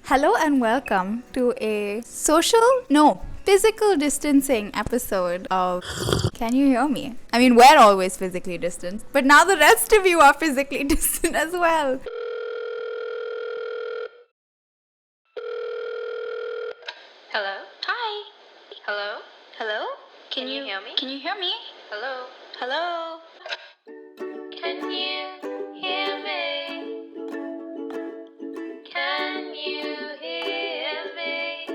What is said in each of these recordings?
Hello and welcome to a physical distancing episode of Can You Hear Me? I mean, we're always physically distant, but now the rest of you are physically distant as well. Hello? Hi. Hello? Hello? Can you hear me? Can you hear me? Hello? Hello? Can you hear me? Can you hear me?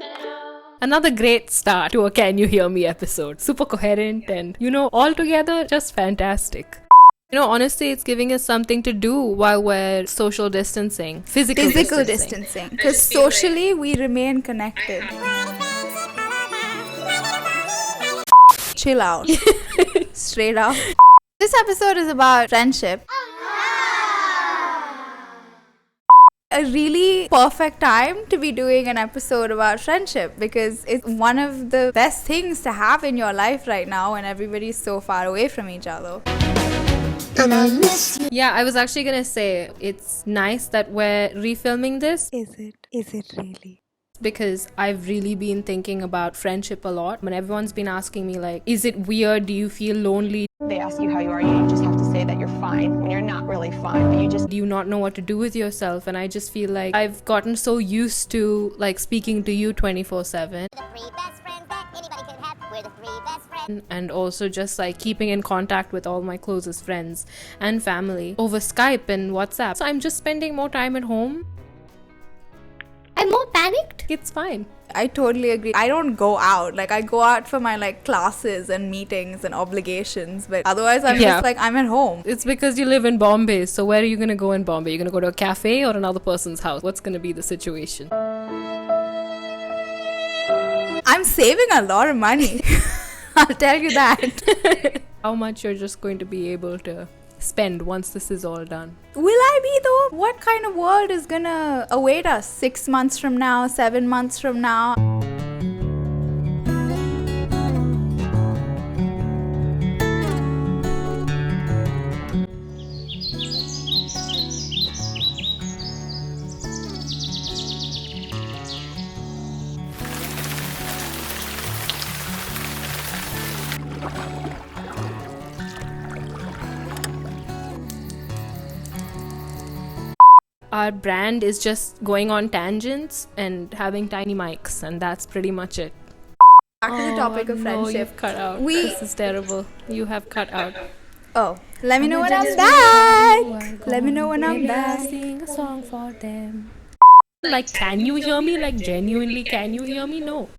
Hello? Another great start to a Can You Hear Me episode. Super coherent and, altogether just fantastic. Honestly, it's giving us something to do while we're social distancing. Physical distancing. Because socially, we remain connected. Chill out. Straight up. This episode is about friendship. A really perfect time to be doing an episode about friendship because it's one of the best things to have in your life right now when everybody's so far away from each other. And I miss you. Yeah, I was actually gonna say, it's nice that we're refilming this. Is it really? Because I've really been thinking about friendship a lot. When everyone's been asking me like, is it weird? Do you feel lonely? They ask you how you are, you just have to say that you're fine when you're not really fine, but you just... Do you not know what to do with yourself? And I just feel like I've gotten so used to like speaking to you 24/7. The three best friends that anybody could have. We're the three best friends. And also just like keeping in contact with all my closest friends and family over Skype and WhatsApp. So I'm just spending more time at home. I'm more panicked. It's fine. I totally agree. I don't go out. Like, I go out for my classes and meetings and obligations, but otherwise I'm just I'm at home. It's because you live in Bombay. So where are you going to go in Bombay? You're going to go to a cafe or another person's house? What's going to be the situation? I'm saving a lot of money. I'll tell you that. How much you're just going to be able to spend once this is all done. Will I be though? What kind of world is gonna await us 6 months from now, 7 months from now? Our brand is just going on tangents and having tiny mics, and that's pretty much it. Back to the topic of No, friendship. you've cut out. This is terrible. You have cut out. Oh, let me know when I'm back. Let me know when I'm back. Sing a song for them. Like, can you hear me? Like, genuinely, can you hear me? No.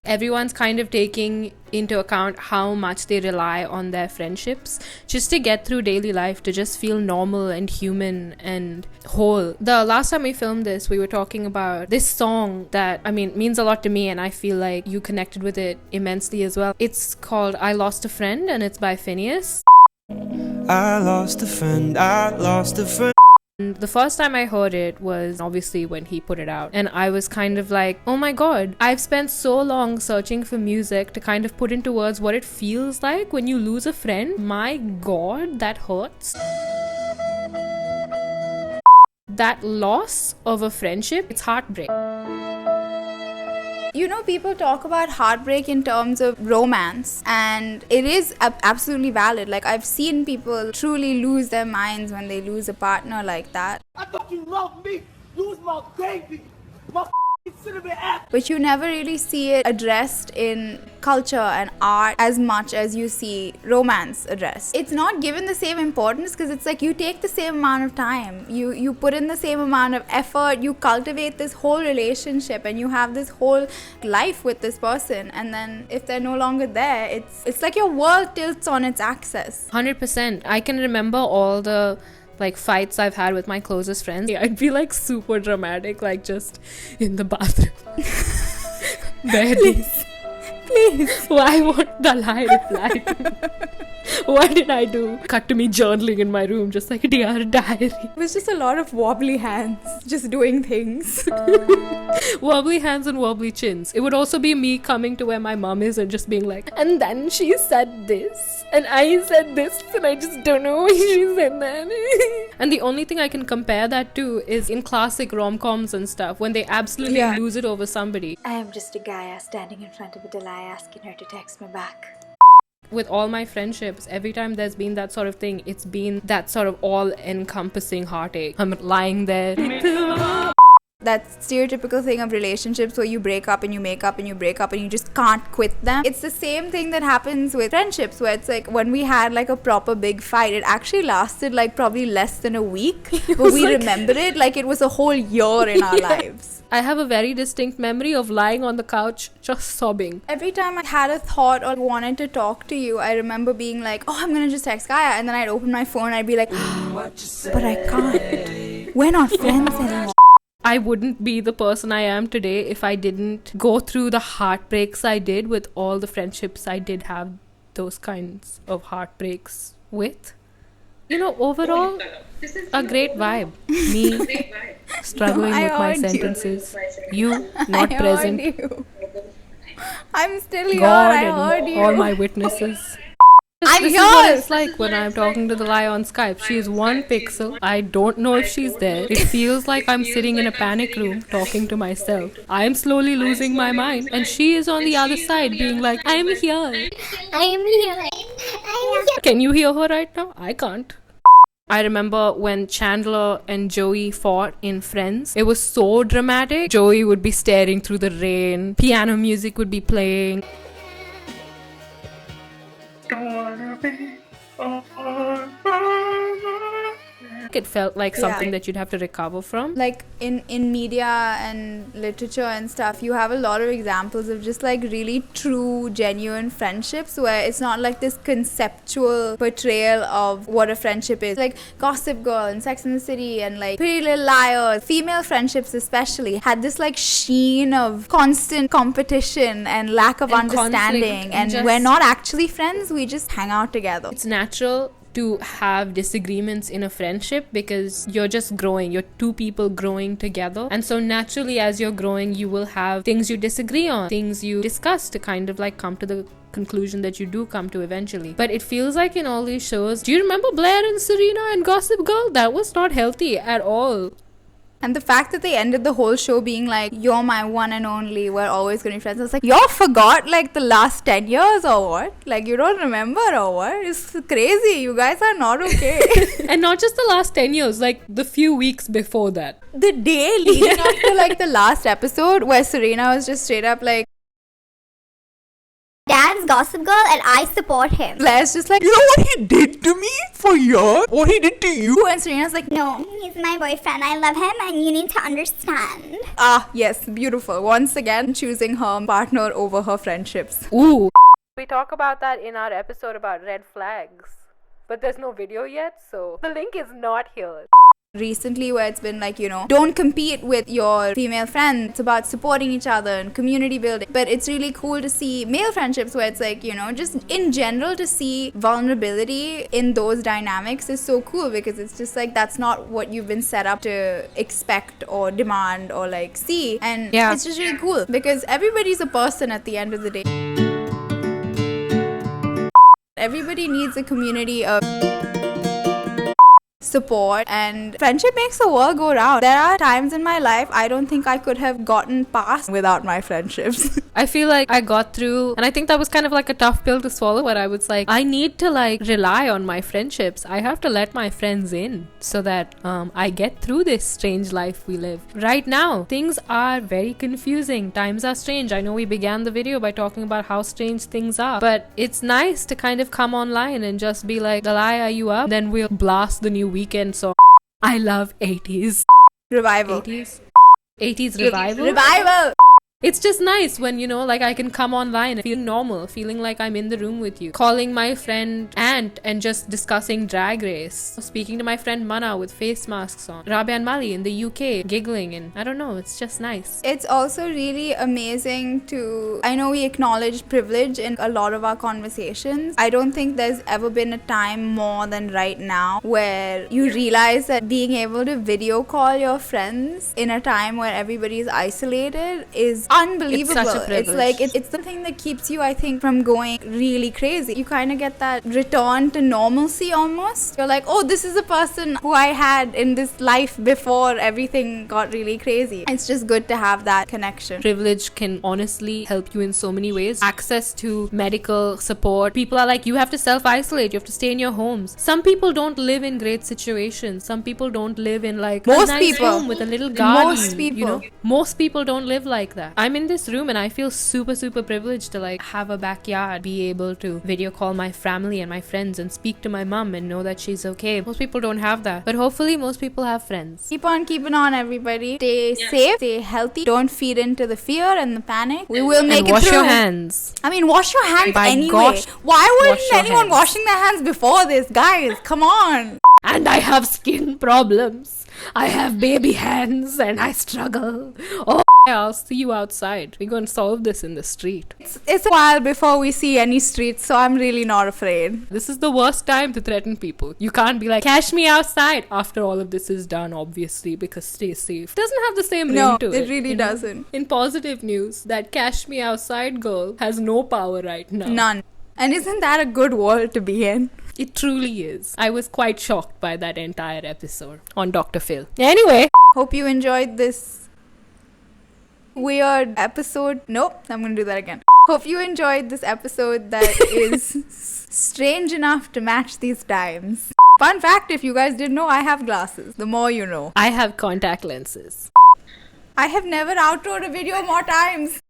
Everyone's kind of taking into account how much they rely on their friendships just to get through daily life, to just feel normal and human and whole. The last time we filmed this, we were talking about this song that, means a lot to me, and I feel like you connected with it immensely as well. It's called I Lost a Friend, and it's by Finneas. I lost a friend. And the first time I heard it was obviously when he put it out, and I was kind of like, oh my god, I've spent so long searching for music to kind of put into words what it feels like when you lose a friend. My god, that hurts. That loss of a friendship, it's heartbreak. People talk about heartbreak in terms of romance, and it is absolutely valid. Like, I've seen people truly lose their minds when they lose a partner like that. I thought you loved me. You was my baby. My cinnamon apple. But you never really see it addressed in culture and art as much as you see romance addressed. It's not given the same importance because it's like you take the same amount of time, you put in the same amount of effort, you cultivate this whole relationship and you have this whole life with this person, and then if they're no longer there, it's like your world tilts on its axis. 100%. I can remember all the fights I've had with my closest friends. I'd be super dramatic, just in the bathroom. Please. Please. Why won't Dalai reply to me? What did I do? Cut to me journaling in my room, just like, dear diary. It was just a lot of wobbly hands, just doing things. Wobbly hands and wobbly chins. It would also be me coming to where my mom is and just being like, and then she said this, and I said this, and I just don't know why she said that. And the only thing I can compare that to is in classic rom-coms and stuff, when they absolutely lose it over somebody. I am just a guy standing in front of a Delia asking her to text me back. With all my friendships, every time there's been that sort of thing, it's been that sort of all-encompassing heartache. I'm lying there. That stereotypical thing of relationships where you break up and you make up and you break up and you just can't quit them. It's the same thing that happens with friendships, where it's like when we had like a proper big fight, it actually lasted like probably less than a week, but we remember it like it was a whole year in our lives. I have a very distinct memory of lying on the couch just sobbing. Every time I had a thought or wanted to talk to you, I remember being like, oh, I'm gonna just text Gaia, and then I'd open my phone and I'd be like, but I can't. We're not friends anymore. I wouldn't be the person I am today if I didn't go through the heartbreaks I did with all the friendships I did have those kinds of heartbreaks with. You know, overall, a great vibe. Me struggling with my sentences. You not I present. heard you. I'm still here. God I and heard you. all my witnesses. I'm This here. is what it's like when I'm talking to the lie on Skype. She's one pixel. I don't know if she's there. It feels like I'm sitting in a panic room talking to myself. I'm slowly losing my mind, and she is on the other side being like, I'm here. Can you hear her right now? I can't. I remember when Chandler and Joey fought in Friends. It was so dramatic. Joey would be staring through the rain. Piano music would be playing. It felt like something that you'd have to recover from. Like in media and literature and stuff, you have a lot of examples of just like really true, genuine friendships where it's not like this conceptual portrayal of what a friendship is. Like Gossip Girl and Sex and the City and like Pretty Little Liars. Female friendships especially had this like sheen of constant competition and lack of understanding, and we're not actually friends, we just hang out together. It's natural to have disagreements in a friendship because you're just growing. You're two people growing together. And so naturally, as you're growing, you will have things you disagree on, things you discuss to kind of like come to the conclusion that you do come to eventually. But it feels like in all these shows, do you remember Blair and Serena and Gossip Girl? That was not healthy at all. And the fact that they ended the whole show being like, you're my one and only, we're always going to be friends. I was like, y'all forgot like the last 10 years or what? Like you don't remember or what? It's crazy. You guys are not okay. And not just the last 10 years, like the few weeks before that. The day leading up to like the last episode where Serena was just straight up like, Dan's Gossip Girl and I support him. Blair's just like, You know what he did to me for years? What he did to you? and Serena's like, No, he's my boyfriend. I love him and you need to understand. ah, yes, beautiful. Once again, choosing her partner over her friendships. Ooh. We talk about that in our episode about red flags. But there's no video yet, so the link is not here. Recently where it's been like, you know, don't compete with your female friends. It's about supporting each other and community building. But it's really cool to see male friendships where it's like, you know, just in general to see vulnerability in those dynamics is so cool because it's just like that's not what you've been set up to expect or demand or like see. And it's just really cool because everybody's a person at the end of the day. Everybody needs a community of support, and friendship makes the world go round. There are times in my life I don't think I could have gotten past without my friendships. I feel like I got through, and I think that was kind of like a tough pill to swallow, where I was like, I need to like rely on my friendships. I have to let my friends in so that I get through this strange life we live. Right now, things are very confusing. Times are strange. I know we began the video by talking about how strange things are, but it's nice to kind of come online and just be like, Dalai, are you up? Then we'll blast the new Weekend song. I love 80s. Revival. 80s revival. It's just nice when, you know, like I can come online and feel normal, feeling like I'm in the room with you. Calling my friend Ant and just discussing Drag Race. Speaking to my friend Mana with face masks on. Rabia and Mali in the UK giggling, and I don't know, it's just nice. It's also really amazing to, I know we acknowledge privilege in a lot of our conversations. I don't think there's ever been a time more than right now where you realize that being able to video call your friends in a time where everybody is isolated is unbelievable. It's such a privilege. It's like, it's the thing that keeps you, I think, from going really crazy. You kind of get that return to normalcy almost. You're like, oh, this is a person who I had in this life before everything got really crazy. It's just good to have that connection. Privilege can honestly help you in so many ways. Access to medical support. People are like, you have to self-isolate, you have to stay in your homes. Some people don't live in great situations. Some people don't live in like Most a nice people. room with a little garden. Most people. You know, most people don't live like that. I'm in this room and I feel super privileged to like have a backyard, be able to video call my family and my friends and speak to my mom and know that she's okay. Most people don't have that, but hopefully most people have friends. Keep on keeping on, everybody. Stay safe, stay healthy. Don't feed into the fear and the panic. We will make And it wash through. your hands. I mean, wash your hands By anyway. gosh, Why wash wasn't your anyone hands. washing their hands before this? Guys, come on. And I have skin problems. I have baby hands and I struggle. Oh, I'll see you outside. We're going to solve this in the street. It's a while before we see any streets, so I'm really not afraid. This is the worst time to threaten people. You can't be like, catch me outside after all of this is done, obviously, because stay safe. It doesn't have the same ring No, to it. it really you know? doesn't. In positive news, that cash me outside girl has no power right now. None. And isn't that a good world to be in? It truly is. I was quite shocked by that entire episode on Dr. Phil. Anyway. Hope you enjoyed this weird episode. Nope, I'm gonna do that again. Hope you enjoyed this episode that is strange enough to match these times. Fun fact, if you guys didn't know, I have glasses. The more you know. I have contact lenses. I have never outroed a video more times.